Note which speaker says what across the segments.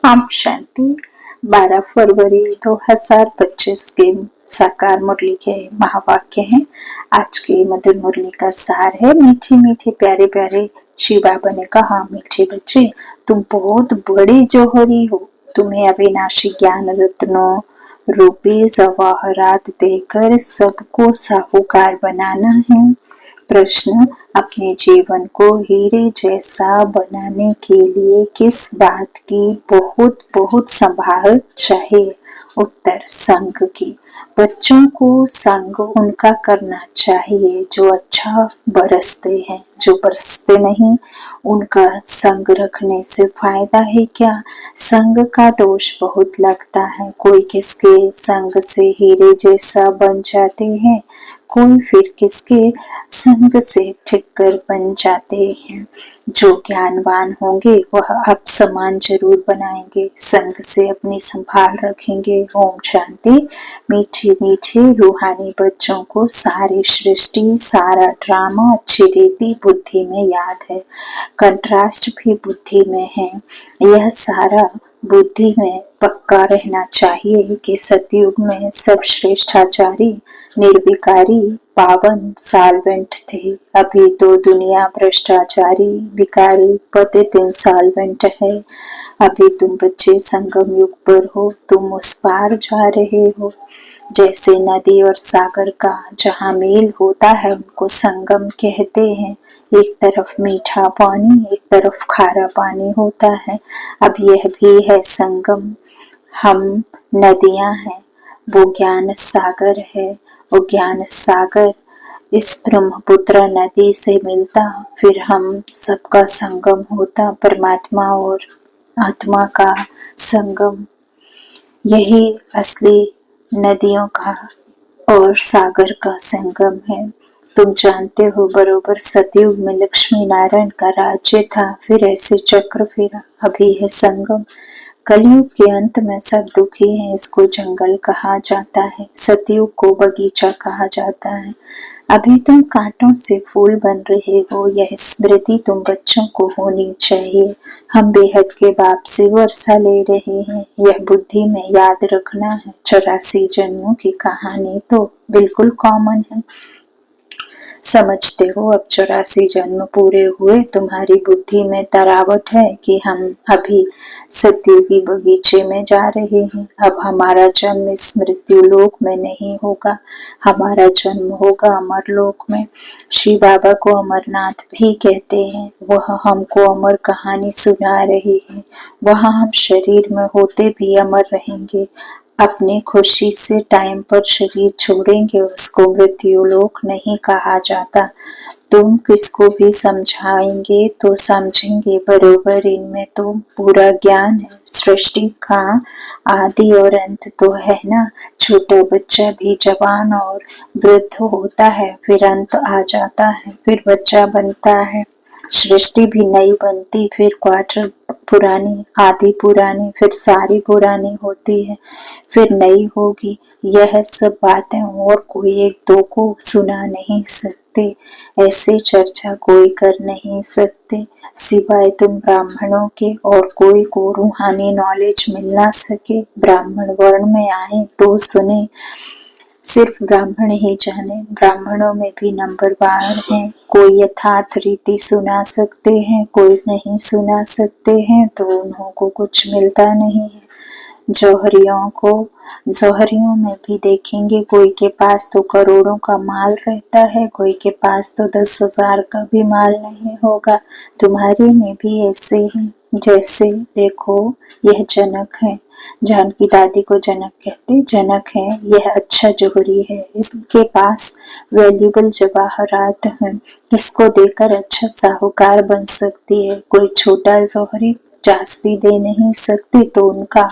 Speaker 1: ओम शांति। 12 फरवरी 2025 के साकार मुरली के महावाक्य हैं। आज की मधुर मुरली का सार है। मीठे मीठे प्यारे प्यारे शिव बाबा ने कहा, मीठे बच्चे तुम बहुत बड़े जौहरी हो। तुम्हें अविनाशी ज्ञान रत्नों रूपी जवाहरात देकर सबको साहूकार बनाना है। प्रश्न, अपने जीवन को हीरे जैसा बनाने के लिए किस बात की बहुत बहुत संभाल चाहिए? उत्तर, संग की। बच्चों को संग उनका करना चाहिए जो अच्छा बरसते हैं, जो बरसते नहीं उनका संग रखने से फायदा है क्या? संग का दोष बहुत लगता है। कोई किसके संग से हीरे जैसा बन जाते हैं, कोई फिर किसके संग से ठिक्कर बन जाते हैं। जो ज्ञानवान होंगे वह आप समान जरूर बनाएंगे, संग से अपनी संभाल रखेंगे। ओम शांति। मीठे मीठे रूहानी बच्चों को सारी सृष्टि, सारा ड्रामा अच्छी रीति बुद्धि में याद है, कंट्रास्ट भी बुद्धि में है। यह सारा बुद्धि में पक्का रहना चाहिए कि सतयुग में सब श्रेष्ठाचारी निर्विकारी पावन साल्वेंट थे। अभी तो दुनिया भ्रष्टाचारी विकारी पतित इंसॉल्वेंट है। अभी तुम बच्चे संगम युग पर हो, तुम उस पार जा रहे हो। जैसे नदी और सागर का जहाँ मेल होता है उनको संगम कहते हैं। एक तरफ मीठा पानी, एक तरफ खारा पानी होता है। अब यह भी है संगम। हम नदियां हैं, वो ज्ञान सागर है। वो ज्ञान सागर इस ब्रह्मपुत्र नदी से मिलता, फिर हम सबका संगम होता, परमात्मा और आत्मा का संगम। यही असली नदियों का और सागर का संगम है। तुम जानते हो, बरोबर सतयुग में लक्ष्मी नारायण का राज्य था, फिर ऐसे चक्र फिरा, अभी है संगम। कलयुग के अंत में सब दुखी हैं, इसको जंगल कहा जाता है। सतयुग को बगीचा कहा जाता है। अभी तुम कांटों से फूल बन रहे हो, यह स्मृति तुम बच्चों को होनी चाहिए। हम बेहद के बाप से वर्षा ले रहे हैं, यह बुद्धि में याद रखना है। 84 जन्मों की कहानी तो बिल्कुल कॉमन है। समझते हो, अब 84 जन्म पूरे हुए, तुम्हारी बुद्धि में तरावट है कि हम अभी सतयुगी बगीचे में जा रहे हैं। अब हमारा जन्म इस मृत्यु लोक में नहीं होगा, हमारा जन्म होगा अमर लोक में। श्री बाबा को अमरनाथ भी कहते हैं। वह हमको अमर कहानी सुना रहे हैं। वहाँ हम शरीर में होते भी अमर रहेंगे। अपनी खुशी से टाइम पर शरीर छोड़ेंगे, उसको मृत्यु लोक नहीं कहा जाता। तुम किसको भी समझाएंगे तो समझेंगे बरोबर, इनमें तो पूरा ज्ञान है। सृष्टि का आदि और अंत तो है ना। छोटा बच्चा भी जवान और वृद्ध होता है, फिर अंत आ जाता है, फिर बच्चा बनता है। सृष्टि भी नई बनती, फिर क्वार्टर पुरानी, आधी पुरानी, फिर सारी पुरानी होती है, फिर नई होगी। यह सब बातें और कोई एक दो को सुना नहीं सकते, ऐसे चर्चा कोई कर नहीं सकते सिवाय तुम ब्राह्मणों के, और कोई को रूहानी नॉलेज मिल ना सके। ब्राह्मण वर्ण में आए तो सुने, सिर्फ ब्राह्मण ही जाने। ब्राह्मणों में भी नंबरवार हैं, कोई यथार्थ रीति सुना सकते हैं, कोई नहीं सुना सकते हैं, तो उन्हों को कुछ मिलता नहीं है। जौहरियों में भी देखेंगे, कोई के पास तो करोड़ों का माल रहता है, कोई के पास तो 10,000 का भी माल नहीं होगा। तुम्हारे में भी ऐसे ही। जैसे देखो, यह जनक है, जानकी दादी को जनक कहते। जनक है, यह अच्छा जौहरी है, इसके पास वैल्यूबल जवाहरात हैं, इसको देकर अच्छा साहूकार बन सकती है। कोई छोटा जौहरी जास्ती दे नहीं सकती तो उनका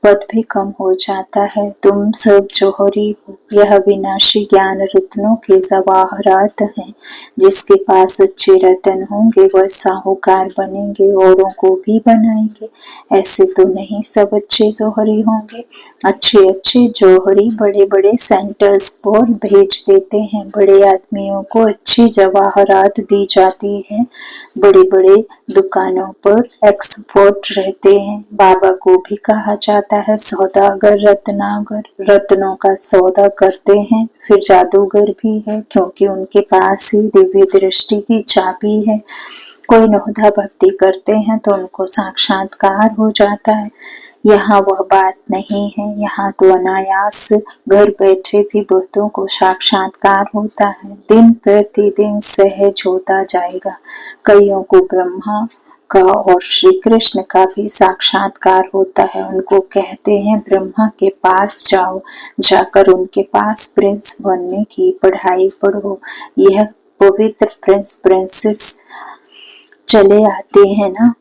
Speaker 1: पद भी कम हो जाता है। तुम सब जौहरी हो, यह विनाशी ज्ञान रत्नों के जवाहरात हैं। जिसके पास अच्छे रतन होंगे वह साहूकार बनेंगे, औरों को भी बनाएंगे। ऐसे तो नहीं सब अच्छे जौहरी होंगे। अच्छे अच्छे जौहरी बड़े बड़े सेंटर्स पर भेज देते हैं, बड़े आदमियों को अच्छी जवाहरात दी जाती है, बड़े बड़े दुकानों पर एक्सपर्ट रहते हैं। बाबा को भी कहा जाता है सौदागर, रत्नागर, रत्नों का सौदा करते हैं। फिर जादूगर भी है, क्योंकि उनके पास ही दिव्य दृष्टि की चाबी है। कोई नौधा भक्ति करते हैं तो उनको साक्षात्कार हो जाता है। यहाँ वह बात नहीं है, यहाँ तो अनायास घर बैठे भी बहुतों को साक्षात्कार होता है। दिन प्रतिदिन सहज होता जाएगा। कईयों को ब्रह्मा का और श्री कृष्ण का भी साक्षात्कार होता है। उनको कहते हैं ब्रह्मा के पास जाओ, जाकर उनके पास प्रिंस बनने की पढ़ाई पढ़ो। यह पवित्र प्रिंस प्रिंसेस चले आते हैं ना,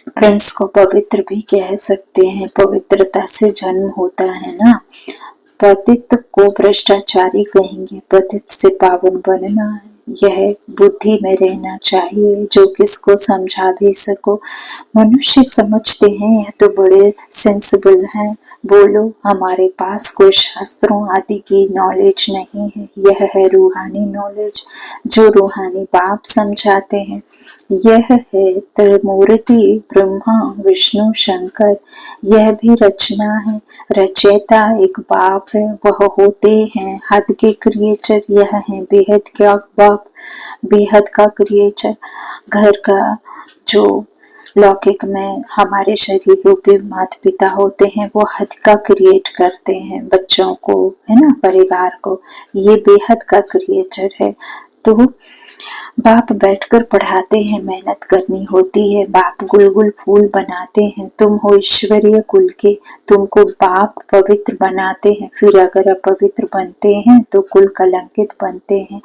Speaker 1: प्रिंस को पवित्र भी कह सकते हैं, पवित्रता से जन्म होता है ना। पतित को भ्रष्टाचारी कहेंगे, पतित से पावन बनना है। यह बुद्धि में रहना चाहिए, जो किसको समझा भी सको। मनुष्य समझते हैं यह तो बड़े सेंसिबल हैं, बोलो हमारे पास कोई शास्त्रों आदि की नॉलेज नहीं है। यह है रूहानी नॉलेज, जो रूहानी बाप समझाते हैं। यह है त्रिमूर्ति ब्रह्मा विष्णु शंकर। यह भी रचना है, रचयिता एक बाप है, वह होते हैं हद के क्रिएचर। यह है बेहद का बाप, बेहद का क्रिएचर। घर का जो लौकिक में हमारे शरीर रूपी माता पिता होते हैं, वो हद का क्रिएट करते हैं बच्चों को, है ना, परिवार को। ये बेहद का क्रिएचर है। तो बाप बैठकर पढ़ाते हैं, मेहनत करनी होती है। बाप गुलगुल फूल बनाते हैं। तुम हो ईश्वरीय कुल के, तुमको बाप पवित्र बनाते हैं। फिर अगर अपवित्र बनते हैं तो कुल कलंकित बनते हैं।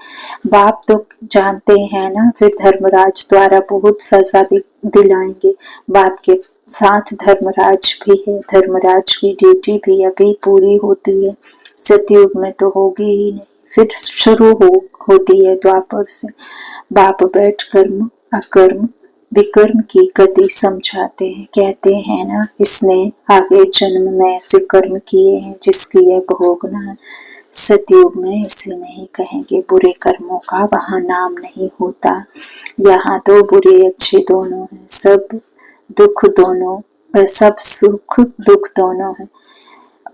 Speaker 1: बाप तो जानते हैं ना, फिर धर्मराज द्वारा बहुत सजा दिलाएंगे। बाप के साथ धर्मराज भी है, धर्मराज की ड्यूटी भी अभी पूरी होती है। सतयुग में तो होगी ही नहीं, फिर शुरू होती है द्वापर से। बाप बैठ कर्म अकर्म विकर्म की गति समझाते हैं। कहते हैं ना, इसने आगे जन्म में ऐसे कर्म किए हैं जिसकी यह भोगना है। सतयुग में इसे नहीं कहेंगे, बुरे कर्मों का वहां नाम नहीं होता। यहाँ तो बुरे अच्छे दोनों हैं, सब दुख दोनों, सब सुख दुख दोनों है,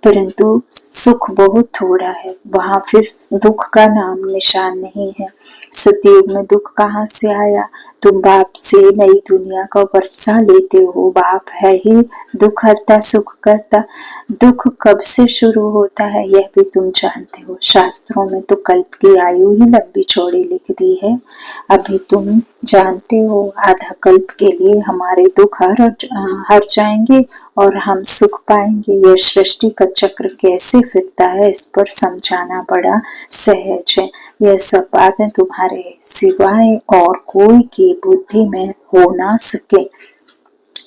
Speaker 1: परंतु सुख बहुत थोड़ा है। वहां फिर दुख का नाम निशान नहीं है। सतयुग में दुख कहाँ से आया? तुम बाप से नई दुनिया का वर्षा लेते हो। बाप है ही दुख हरता सुख करता। दुख कब से शुरू होता है यह भी तुम जानते हो। शास्त्रों में तो कल्प की आयु ही लंबी चौड़ी लिख दी है। अभी तुम जानते हो आधा कल्प के लिए हमारे दुख हर जाएंगे और हम सुख पाएंगे। यह सृष्टि का चक्र कैसे फिरता है इस पर समझाना बड़ा सहज है। यह सब बातें तुम्हारे सिवाय और कोई की बुद्धि में हो ना सके।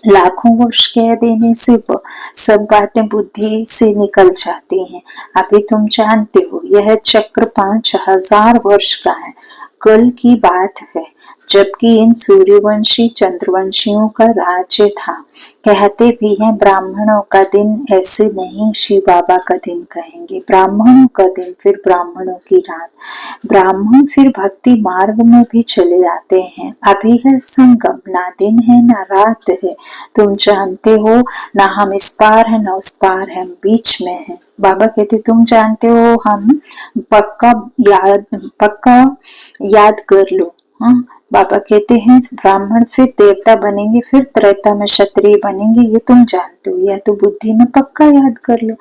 Speaker 1: लाखों वर्ष कह देने से सब बातें बुद्धि से निकल जाती हैं। अभी तुम जानते हो यह चक्र 5000 वर्ष का है। कल की बात है, जबकि इन सूर्यवंशी चंद्रवंशियों का राज्य था। कहते भी हैं ब्राह्मणों का दिन, ऐसे नहीं शिव बाबा का दिन कहेंगे। ब्राह्मणों का दिन, फिर ब्राह्मणों की रात। ब्राह्मण फिर भक्ति मार्ग में भी चले आते हैं। अभी है संगम, ना दिन है ना रात है। तुम जानते हो ना हम इस पार है ना उस पार है, बीच में है। बाबा कहते तुम जानते हो, हम पक्का याद कर लो। हाँ, बाबा कहते हैं ब्राह्मण फिर देवता बनेंगे, फिर त्रेता में क्षत्रिय बनेंगे, ये तुम जानते हो। यह तो बुद्धि में पक्का याद कर लो।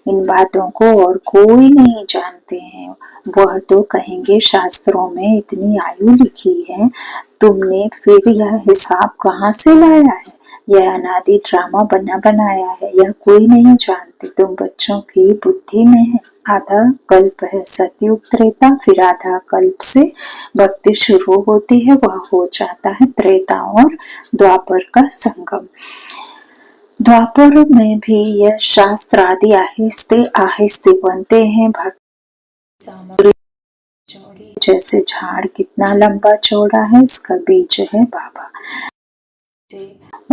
Speaker 1: इन बातों को और कोई नहीं जानते हैं। वह तो कहेंगे शास्त्रों में इतनी आयु लिखी है, तुमने फिर यह हिसाब कहाँ से लाया है? यह अनादि ड्रामा बनाया है, यह कोई नहीं जानते। तुम बच्चों की बुद्धि में है। आधा कल्प है सतयुग त्रेता, फिर आधा कल्प से भक्ति शुरू होती है, वह हो जाता है त्रेता और द्वापर का संगम। द्वापर में भी यह शास्त्र आदि आहिस्ते आहिस्ते बनते हैं। भक्ति सामग्री चौड़ी, जैसे झाड़ कितना लंबा चौड़ा है, इसका बीज है बाबा।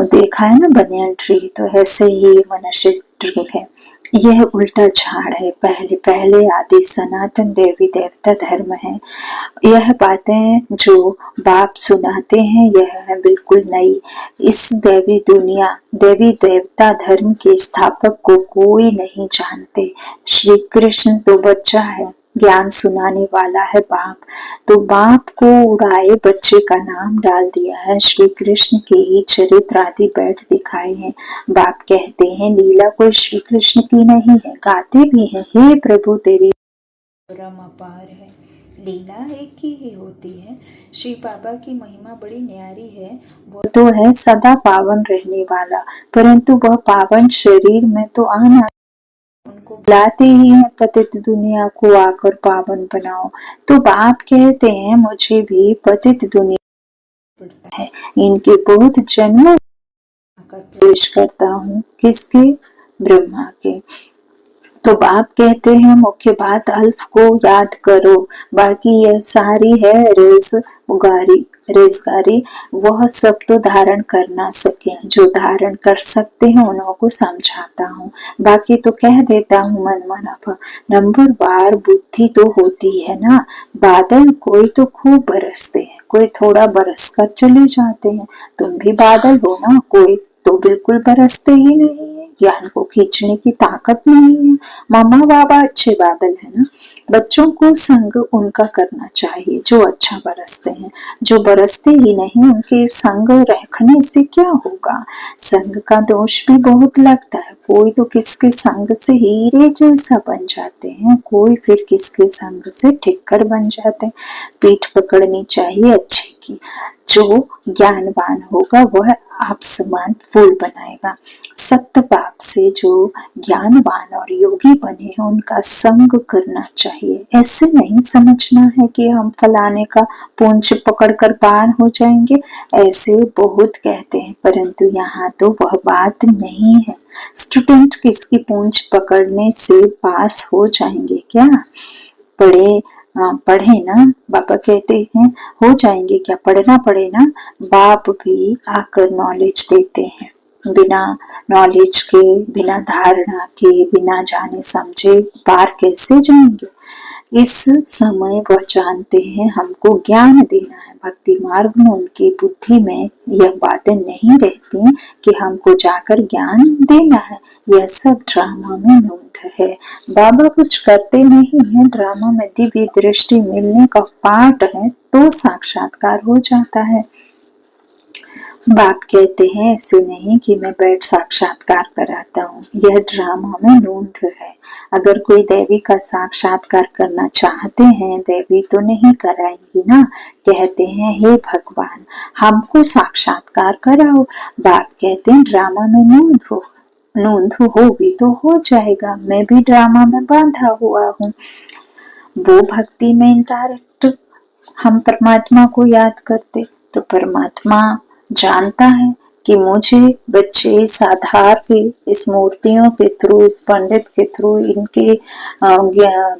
Speaker 1: देखा है ना बनियान ट्री, तो ऐसे ही मनुष्य ट्री है। यह उल्टा झाड़ है, पहले पहले आदि सनातन देवी देवता धर्म है। यह बातें जो बाप सुनाते हैं यह है बिल्कुल नई। इस देवी देवता धर्म के स्थापक को कोई नहीं जानते। श्री कृष्ण तो बच्चा है, ज्ञान सुनाने वाला है बाप। तो बाप को उड़ाए बच्चे का नाम डाल दिया है। श्री कृष्ण के ही चरित्र आदि बैठ दिखाए हैं। बाप कहते हैं लीला कोई श्री कृष्ण की नहीं है, गाते भी हैं हे प्रभु तेरी परम अपार है। लीला एक ही होती है। श्री बाबा की महिमा बड़ी न्यारी है। वो तो है सदा पावन रहने वाला, परंतु वह पावन शरीर में तो आना, उनको बुलाते ही है पतित दुनिया को आकर पावन बनाओ। तो बाप कहते हैं मुझे भी पतित दुनिया पड़ता है, इनके बहुत जन्मों आकर प्रवेश करता हूँ। किसके? ब्रह्मा के। तो बाप कहते हैं मुख्य बात अल्फ को याद करो, बाकी यह सारी है रेजगारी वह सब तो धारण कर ना सके। जो धारण कर सकते हैं उन्हों को समझाता हूँ, बाकी तो कह देता हूँ मन मना। नंबर बार बुद्धि तो होती है ना। बादल कोई तो खूब बरसते हैं, कोई थोड़ा बरस कर चले जाते हैं। तुम भी बादल हो ना, कोई तो बिल्कुल बरसते ही नहीं है, ज्ञान को खींचने की ताकत नहीं है। मामा बाबा अच्छे बादल है ना। बच्चों को संग उनका करना चाहिए जो अच्छा बरसते हैं। जो बरसते ही नहीं उनके संग रखने से क्या होगा? संग का दोष भी बहुत लगता है। कोई तो किसके संग से हीरे जैसा बन जाते हैं, कोई फिर किसके संग से ठिक्कर बन जाते हैं। पीठ पकड़नी चाहिए अच्छे की। जो ज्ञानवान होगा वह आप समान फूल बनाएगा। सत्य बाप से जो ज्ञानवान और योगी बने हैं उनका संग करना चाहिए। ऐसे नहीं समझना है कि हम फलाने का पूंछ पकड़कर पार हो जाएंगे, ऐसे बहुत कहते हैं, परंतु यहाँ तो वह बात नहीं है। स्टूडेंट किसकी पूंछ पकड़ने से पास हो जाएंगे क्या? पढ़े ना, बाबा कहते हैं हो जाएंगे क्या? पढ़ना पड़े ना। बाप भी आकर नॉलेज देते हैं। बिना नॉलेज के, बिना धारणा के, बिना जाने समझे पार कैसे जाएंगे? इस समय वह जानते हैं हमको ज्ञान देना है। भक्ति मार्ग में उनकी बुद्धि में यह बातें नहीं रहती कि हमको जाकर ज्ञान देना है। यह सब ड्रामा में नूंद है। बाबा कुछ करते नहीं है, ड्रामा में दिव्य दृष्टि मिलने का पाठ है तो साक्षात्कार हो जाता है। बाप कहते हैं ऐसे नहीं कि मैं बैठ साक्षात्कार कराता हूँ, यह ड्रामा में नूंद है। अगर कोई देवी का साक्षात्कार करना चाहते हैं, देवी तो नहीं कराएंगी ना। कहते हैं हे भगवान हमको साक्षात्कार कराओ। बाप कहते हैं ड्रामा में नूंद होगी तो हो जाएगा। मैं भी ड्रामा में बांधा हुआ हूँ। वो भक्ति में इंडायरेक्ट हम परमात्मा को याद करते तो परमात्मा जानता है कि मुझे बच्चे इस आधार के, इस मूर्तियों के थ्रू, इस पंडित के थ्रू, इनके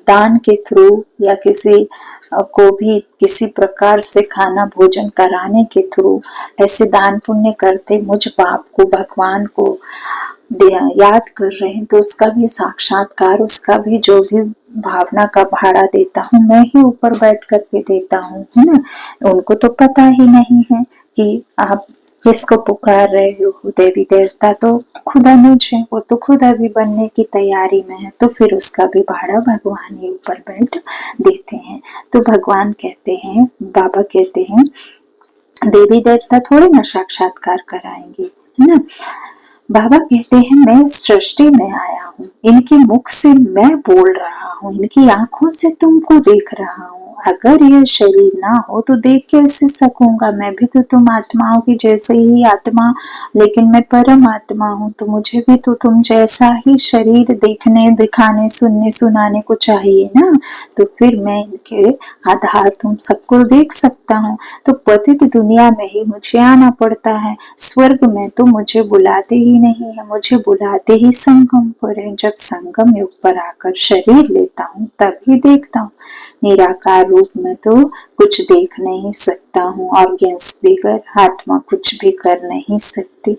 Speaker 1: दान के थ्रू या किसी को भी किसी प्रकार से खाना भोजन कराने के थ्रू ऐसे दान पुण्य करते मुझ बाप को, भगवान को याद कर रहे हैं, तो उसका भी साक्षात्कार, उसका भी जो भी भावना का भाड़ा देता हूँ मैं ही ऊपर बैठ करके देता हूँ, है ना। उनको तो पता ही नहीं है कि आप किसको पुकार रहे हो। देवी देवता तो खुदा मुझे, वो तो खुदा भी बनने की तैयारी में है, तो फिर उसका भी भाड़ा भगवान ही ऊपर बैठ देते हैं। तो भगवान कहते हैं, बाबा कहते हैं देवी देवता थोड़े ना साक्षात्कार कराएंगे, है ना। बाबा कहते हैं मैं सृष्टि में आया हूँ, इनके मुख से मैं बोल रहा हूँ, इनकी आंखों से तुमको देख रहा हूँ। अगर ये शरीर ना हो तो देख कैसे सकूंगा? मैं भी तो तुम आत्माओं की जैसे ही आत्मा, लेकिन मैं परम आत्मा हूँ, तो मुझे भी तो तुम जैसा ही शरीर देखने, दिखाने, सुनने, सुनाने को चाहिए ना। तो फिर मैं इनके आधार तुम सबको देख सकता हूँ। तो पतित दुनिया में ही मुझे आना पड़ता है, स्वर्ग में तो मुझे बुलाते ही नहीं है, मुझे बुलाते ही संगम पर है। जब संगम युग पर आकर शरीर लेता हूँ तभी देखता हूँ। निराकार रूप में तो कुछ देख नहीं सकता हूँ, ऑर्गेन्स बगैर आत्मा कुछ भी कर नहीं सकती।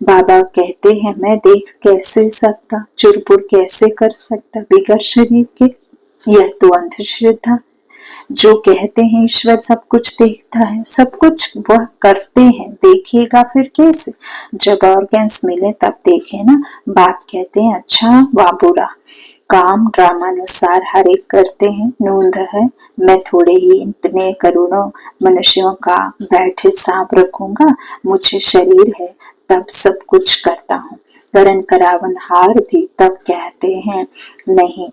Speaker 1: बाबा कहते हैं मैं देख कैसे सकता, चुरपुर कैसे कर सकता बिगर शरीर के, यह तो अंधश्रद्धा। जो कहते हैं ईश्वर सब कुछ देखता है, सब कुछ वह करते हैं, देखेगा फिर कैसे? जब ऑर्गन्स मिले तब देखे ना। बाप कहते हैं अच्छा व बुरा काम ड्रामानुसार हर एक करते हैं। नोंद है मैं थोड़े ही इतने करोड़ों मनुष्यों का बैठे सांप रखूंगा, मुझे शरीर है तब सब कुछ करता हूँ। करण करावन हार भी तब कहते हैं नहीं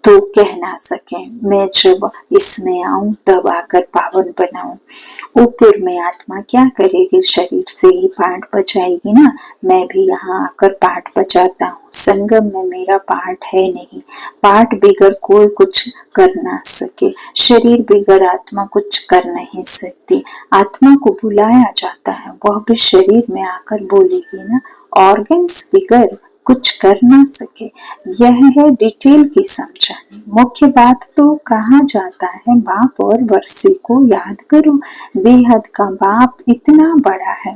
Speaker 1: तो कह ना सके, मैं जब इसमें आऊं तब आकर पावन बनाऊं। ऊपर में आत्मा क्या करेगी, शरीर से ही पाठ बजाएगी ना। मैं भी यहाँ आकर पाठ बजाता हूँ, संगम में मेरा पाठ है नहीं। पाठ बिगर कोई कुछ कर ना सके, शरीर बिगर आत्मा कुछ कर नहीं सकती। आत्मा को बुलाया जाता है, वह भी शरीर में आकर बोलेगी ना। ऑर्गन्स बिगर कुछ कर ना सके, यह है डिटेल की समझानी। मुख्य बात तो कहा जाता है बाप और वर्षी को याद करो। बेहद का बाप इतना बड़ा है,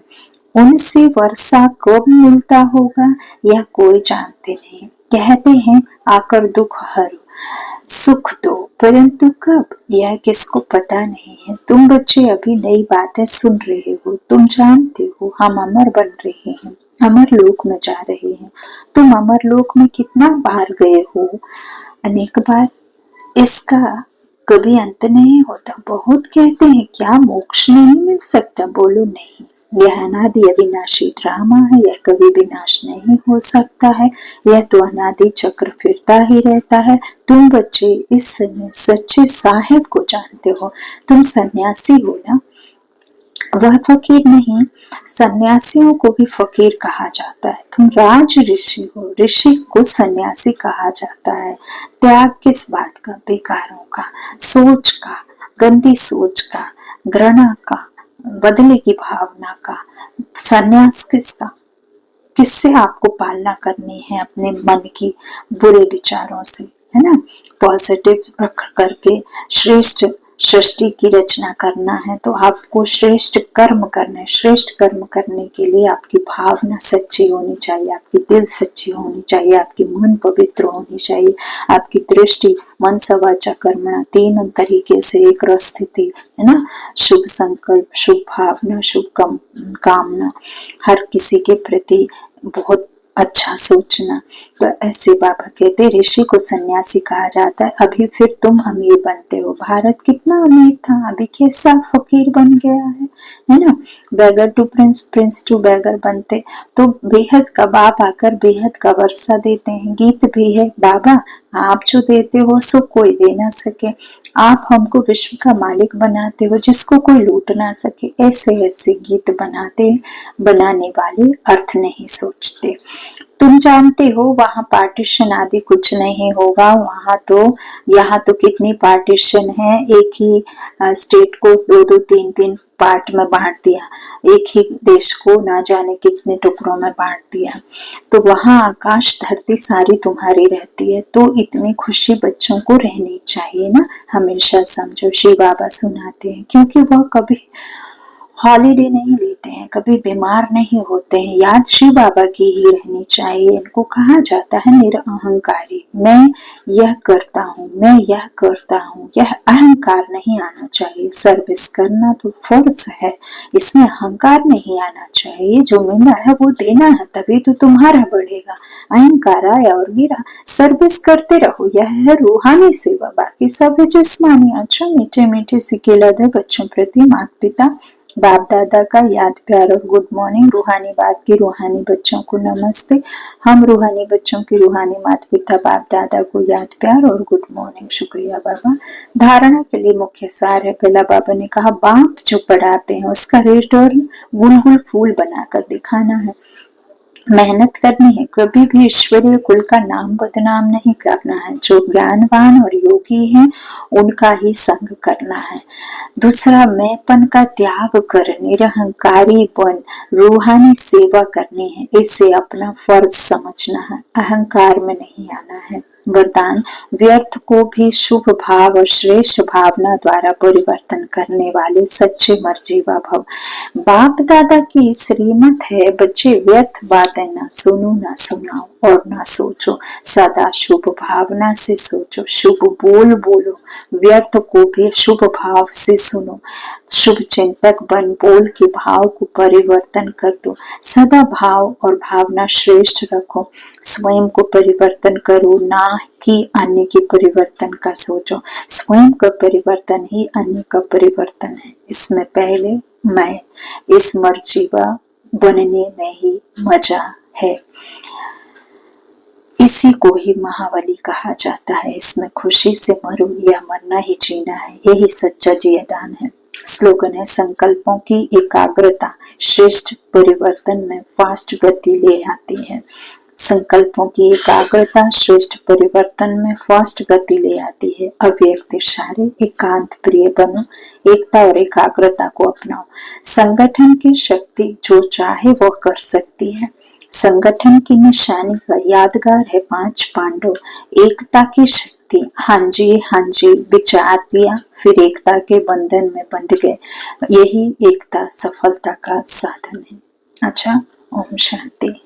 Speaker 1: उनसे वर्षा कब मिलता होगा यह कोई जानते नहीं। कहते हैं आकर दुख हरो सुख दो, परंतु कब यह किसको पता नहीं है। तुम बच्चे अभी नई बातें सुन रहे हो, तुम जानते हो हम अमर बन रहे हैं, अमर लोक में जा रहे हैं। तुम अमर लोक में कितना बार गए हो, अनेक बार। इसका कभी अंत नहीं होता। बहुत कहते हैं क्या मोक्ष नहीं मिल सकता, बोलो नहीं। यह अनादि अविनाशी ड्रामा है, यह कभी विनाश नहीं हो सकता है। यह तो अनादि चक्र फिरता ही रहता है। तुम बच्चे इस समय सच्चे साहेब को जानते हो। तुम सन्यासी हो ना, वह फकीर नहीं। सन्यासियों को भी फकीर कहा जाता है। तुम राज ऋषि हो, ऋषि को सन्यासी कहा जाता है। त्याग किस बात का, बेकारों का, सोच का, गंदी सोच का, घृणा का, बदले की भावना का। सन्यास किसका, किससे आपको पालना करनी है, अपने मन की बुरे विचारों से, है ना। पॉजिटिव रख करके श्रेष्ठ सृष्टि की रचना करना है तो आपको श्रेष्ठ कर्म करना है। श्रेष्ठ कर्म करने के लिए आपकी भावना सच्ची होनी चाहिए, आपकी दिल सच्ची होनी चाहिए, आपकी मन पवित्र होनी चाहिए, आपकी दृष्टि मन स वाचा कर्मणा तीन तरीके से एक स्थिति, है ना। शुभ संकल्प, शुभ भावना, शुभ कामना, हर किसी के प्रति बहुत अच्छा सोचना। तो ऐसे बाबा कहते ऋषि को सन्यासी कहा जाता है। अभी फिर तुम अमीर बनते हो। भारत कितना अमीर था, अभी कैसा फकीर बन गया है ना। Beggar to prince, prince to beggar बनते। तो बेहद का बाप आकर बेहद का वर्षा देते हैं। गीत भी है बाबा आप जो देते हो सो कोई दे ना सके। आप हमको विश्व का मालिक बनाते हो जिसको कोई लूट ना सके। ऐसे ऐसे गीत बनाने वाले अर्थ नहीं सोचते। तुम जानते हो वहां पार्टीशन आदि कुछ नहीं होगा। वहां तो यहाँ तो कितनी पार्टीशन है, एक ही स्टेट को दो दो तीन तीन पार्ट में बांट दिया, एक ही देश को ना जाने कितने टुकड़ों में बांट दिया। तो वहां आकाश धरती सारी तुम्हारी रहती है। तो इतनी खुशी बच्चों को रहनी चाहिए ना, हमेशा समझो। श्री बाबा सुनाते हैं क्योंकि वह कभी हॉलीडे नहीं लेते हैं, कभी बीमार नहीं होते हैं। याद शिव बाबा की ही रहनी चाहिए। इनको कहा जाता है निरअहंकारी। मैं यह करता हूँ, मैं यह करता हूँ, यह अहंकार नहीं आना चाहिए। सर्विस करना तो फर्ज है, इसमें अहंकार नहीं आना चाहिए। जो मिला है वो देना है, तभी तो तुम्हारा बढ़ेगा। अहंकार आया और गिरा। सर्विस करते रहो, यह है रूहानी सेवा, बाकी सब है जिस्मानी। अच्छा मीठे मीठे सिकेला दे बच्चों प्रति माता पिता बाप दादा का याद प्यार और गुड मॉर्निंग। रूहानी बाप की रूहानी बच्चों को नमस्ते। हम रूहानी बच्चों की रूहानी माता पिता बाप दादा को याद प्यार और गुड मॉर्निंग। शुक्रिया बाबा। धारणा के लिए मुख्य सार है। पहला बाबा ने कहा बाप जो पढ़ाते हैं उसका रिटर्न गुलगुल फूल बनाकर दिखाना है। मेहनत करनी है, कभी भी ईश्वरीय कुल का नाम बदनाम नहीं करना है। जो ज्ञानवान और योगी हैं उनका ही संग करना है। दूसरा मैंपन का त्याग कर निरहंकारी बन रूहानी सेवा करनी है। इसे अपना फर्ज समझना है, अहंकार में नहीं आना है। वरदान, व्यर्थ को भी शुभ भाव और श्रेष्ठ भावना द्वारा परिवर्तन करने वाले सच्चे मर्जीवा भव। बाप दादा की श्रीमत है, बच्चे व्यर्थ बातें ना सुनो, ना सुनाओ और ना सोचो, सदा शुभ भावना से सोचो, शुभ बोल बोलो, व्यर्थ को भी शुभ भाव से सुनो, शुभ चिंतक बन बोल के भाव को परिवर्तन कर दो, सदा भाव और भावना श्रेष्ठ रखो, स्वयं को परिवर्तन करो, ना कि अन्य के परिवर्तन का सोचो। स्वयं का परिवर्तन ही अन्य का परिवर्तन है। इसमें पहले मैं, इस मर्जीवा बनने में ही मजा है। इसी को ही महाबली कहा जाता है। इसमें खुशी से मरो या मरना ही जीना है, यही सच्चा जियादान है। स्लोगन है, संकल्पों की एकाग्रता श्रेष्ठ परिवर्तन में फास्ट गति ले आती है। संकल्पों की एकाग्रता श्रेष्ठ परिवर्तन में फास्ट गति ले आती है। अव्यक्त इशारे, एकांत प्रिय बनो, एकता और एकाग्रता को अपनाओ। संगठन की शक्ति जो चाहे वो कर सकती है। संगठन की निशानी का यादगार है 5 पांडव। एकता की शक्ति, हाँ जी विचार दिया, फिर एकता के बंधन में बंध गए। यही एकता सफलता का साधन है। अच्छा, ओम शांति।